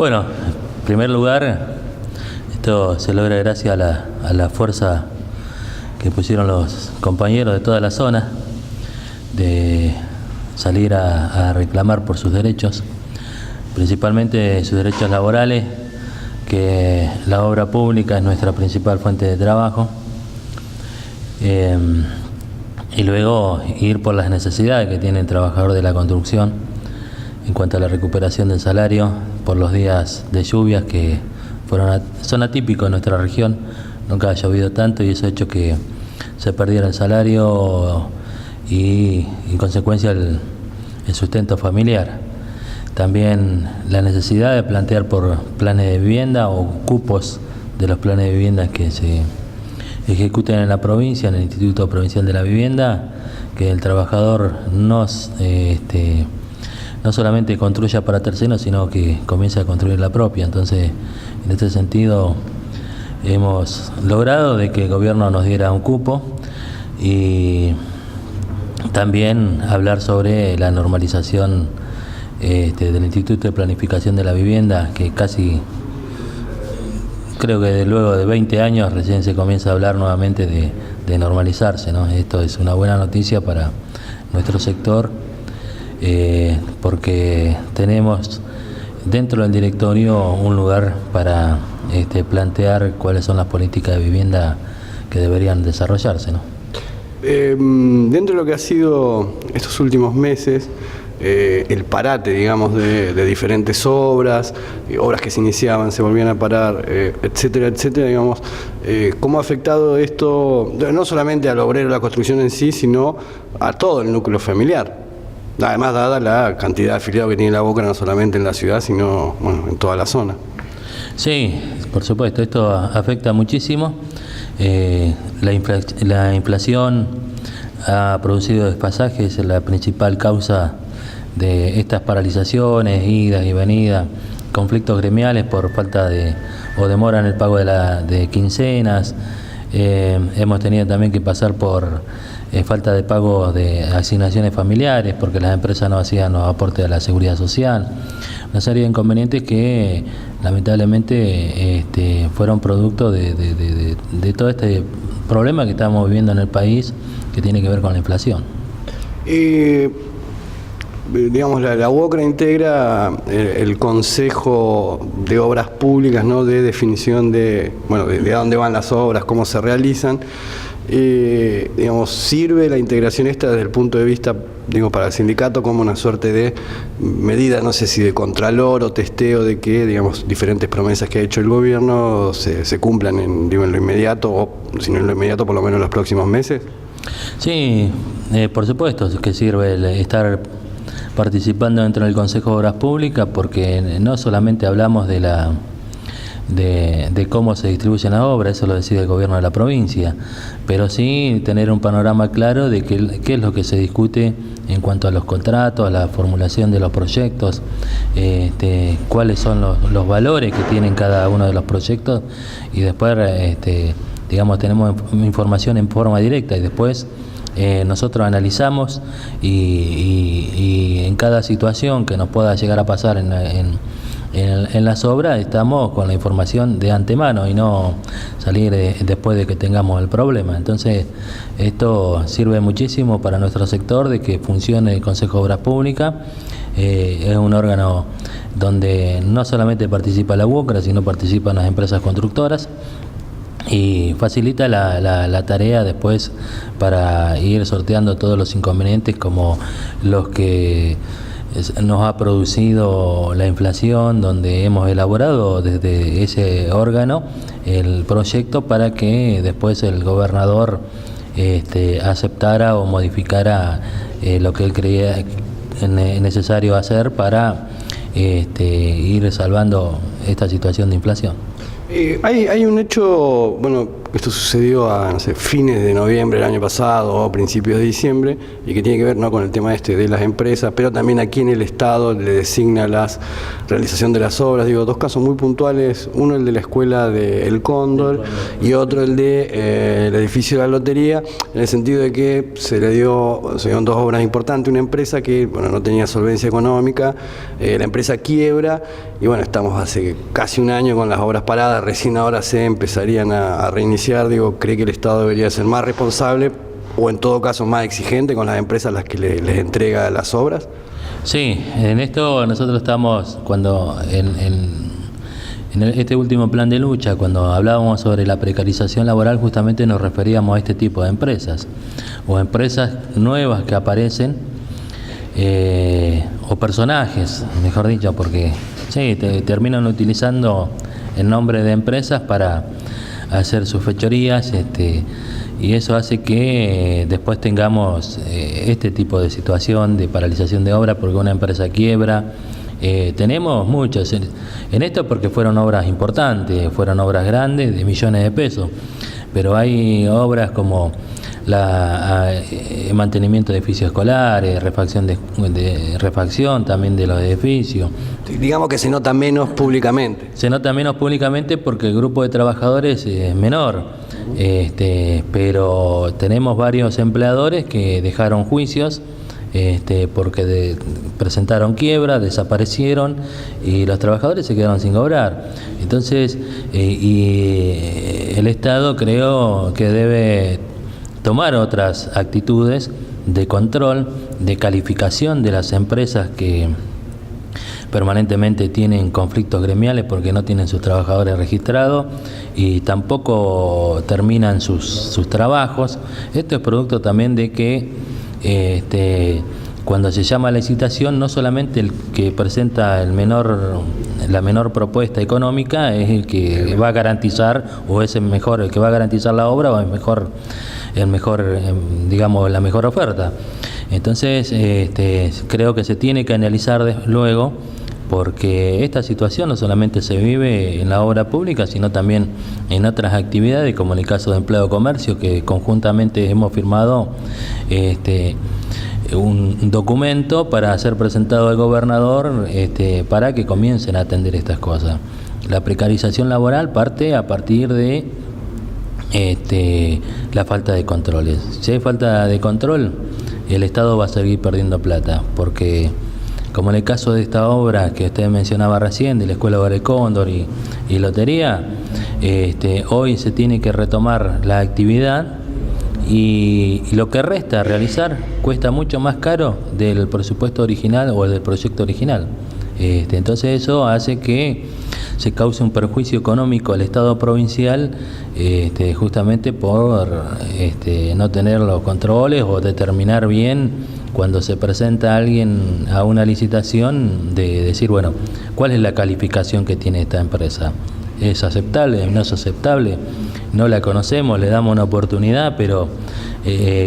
Bueno, en primer lugar, esto se logra gracias a la fuerza que pusieron los compañeros de toda la zona de salir a reclamar por sus derechos, principalmente sus derechos laborales, que la obra pública es nuestra principal fuente de trabajo, y luego ir por las necesidades que tiene el trabajador de la construcción en cuanto a la recuperación del salario por los días de lluvias que son atípicos en nuestra región. Nunca ha llovido tanto y eso ha hecho que se perdiera el salario y en consecuencia el sustento familiar. También la necesidad de plantear por planes de vivienda o cupos de los planes de vivienda que se ejecuten en la provincia, en el Instituto Provincial de la Vivienda, que el trabajador no solamente construya para terceros, sino que comience a construir la propia. Entonces, en este sentido, hemos logrado de que el gobierno nos diera un cupo y también hablar sobre la normalización del Instituto de Planificación de la Vivienda, que casi, creo que luego de 20 años recién se comienza a hablar nuevamente de normalizarse, ¿no? Esto es una buena noticia para nuestro sector, porque tenemos dentro del directorio un lugar para plantear cuáles son las políticas de vivienda que deberían desarrollarse, ¿no? Dentro de lo que ha sido estos últimos meses, el parate, digamos, de diferentes obras, obras que se iniciaban, se volvían a parar, etcétera, etcétera, digamos, ¿cómo ha afectado esto, no solamente al obrero de la construcción en sí, sino a todo el núcleo familiar? Además, dada la cantidad de afiliados que tiene la Boca, no solamente en la ciudad, sino bueno, en toda la zona. Sí, por supuesto, esto afecta muchísimo. La inflación ha producido despasajes, es la principal causa de estas paralizaciones, idas y venidas, conflictos gremiales por falta o demora en el pago de quincenas. Hemos tenido también que pasar por falta de pago de asignaciones familiares porque las empresas no hacían los aportes a la seguridad social. Una serie de inconvenientes que lamentablemente fueron producto de todo este problema que estamos viviendo en el país, que tiene que ver con la inflación. Digamos, la UOCRA integra el Consejo de Obras Públicas, ¿no?, de definición de dónde van las obras, cómo se realizan. Digamos, ¿sirve la integración esta desde el punto de vista, digo, para el sindicato como una suerte de medida, no sé si de contralor o testeo de que, digamos, diferentes promesas que ha hecho el gobierno se cumplan en lo inmediato, o si no en lo inmediato, por lo menos en los próximos meses? Sí, por supuesto que sirve el estar participando dentro del Consejo de Obras Públicas, porque no solamente hablamos de cómo se distribuyen las obras, eso lo decide el gobierno de la provincia, pero sí tener un panorama claro de qué es lo que se discute en cuanto a los contratos, a la formulación de los proyectos, cuáles son los valores que tienen cada uno de los proyectos, y después digamos, tenemos información en forma directa y después nosotros analizamos y en cada situación que nos pueda llegar a pasar en las obras estamos con la información de antemano y no salir después de que tengamos el problema. Entonces esto sirve muchísimo para nuestro sector de que funcione el Consejo de Obras Públicas. Es un órgano donde no solamente participa la UOCRA, sino participan las empresas constructoras, y facilita la tarea después para ir sorteando todos los inconvenientes como los que nos ha producido la inflación, donde hemos elaborado desde ese órgano el proyecto para que después el gobernador aceptara o modificara lo que él creía necesario hacer para ir salvando esta situación de inflación. Hay un hecho, bueno, Esto sucedió a, no sé, fines de noviembre del año pasado o principios de diciembre, y que tiene que ver, ¿no?, con el tema de las empresas, pero también aquí en el Estado le designa la realización de las obras. Digo, dos casos muy puntuales, uno el de la escuela de El Cóndor y otro el de el edificio de la lotería, en el sentido de que se dieron dos obras importantes. Una empresa que, bueno, no tenía solvencia económica, la empresa quiebra, y bueno, estamos hace casi un año con las obras paradas, recién ahora se empezarían a reiniciar. Digo, ¿cree que el Estado debería ser más responsable o en todo caso más exigente con las empresas a las que les entrega las obras? Sí, en esto nosotros estamos, cuando en este último plan de lucha, cuando hablábamos sobre la precarización laboral, justamente nos referíamos a este tipo de empresas, o empresas nuevas que aparecen, o personajes, mejor dicho, porque sí, terminan utilizando el nombre de empresas para hacer sus fechorías, y eso hace que después tengamos este tipo de situación de paralización de obras porque una empresa quiebra. Tenemos muchos en esto porque fueron obras importantes, fueron obras grandes de millones de pesos, pero hay obras como mantenimiento de edificios escolares, refacción también de los edificios. Digamos que se nota menos públicamente. Se nota menos públicamente porque el grupo de trabajadores es menor, pero tenemos varios empleadores que dejaron juicios porque presentaron quiebra, desaparecieron y los trabajadores se quedaron sin cobrar. Entonces, y el Estado creo que debe tomar otras actitudes de control, de calificación de las empresas que permanentemente tienen conflictos gremiales porque no tienen sus trabajadores registrados y tampoco terminan sus trabajos. Esto es producto también de que cuando se llama a la licitación, no solamente el que presenta la menor propuesta económica es el que va a garantizar, o es el que va a garantizar la obra, o digamos, la mejor oferta. Entonces, creo que se tiene que analizar luego, porque esta situación no solamente se vive en la obra pública, sino también en otras actividades, como en el caso de Empleo y Comercio, que conjuntamente hemos firmado un documento para ser presentado al gobernador para que comiencen a atender estas cosas. La precarización laboral parte a partir de la falta de controles. Si hay falta de control, el Estado va a seguir perdiendo plata, porque como en el caso de esta obra que usted mencionaba recién, de la Escuela de El Cóndor y Lotería, hoy se tiene que retomar la actividad y lo que resta realizar cuesta mucho más caro del presupuesto original o del proyecto original. Entonces eso hace que se cause un perjuicio económico al Estado provincial, justamente por no tener los controles o determinar bien cuando se presenta alguien a una licitación, de decir, bueno, ¿cuál es la calificación que tiene esta empresa? ¿Es aceptable? ¿No es aceptable? No la conocemos, le damos una oportunidad, pero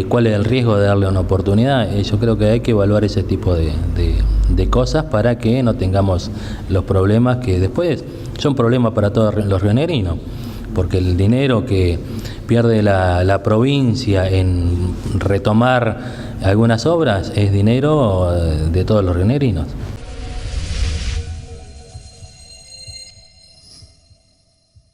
¿cuál es el riesgo de darle una oportunidad? Yo creo que hay que evaluar ese tipo de cosas para que no tengamos los problemas que después son problemas para todos los rionegrinos, porque el dinero que pierde la provincia en retomar algunas obras es dinero de todos los rionegrinos.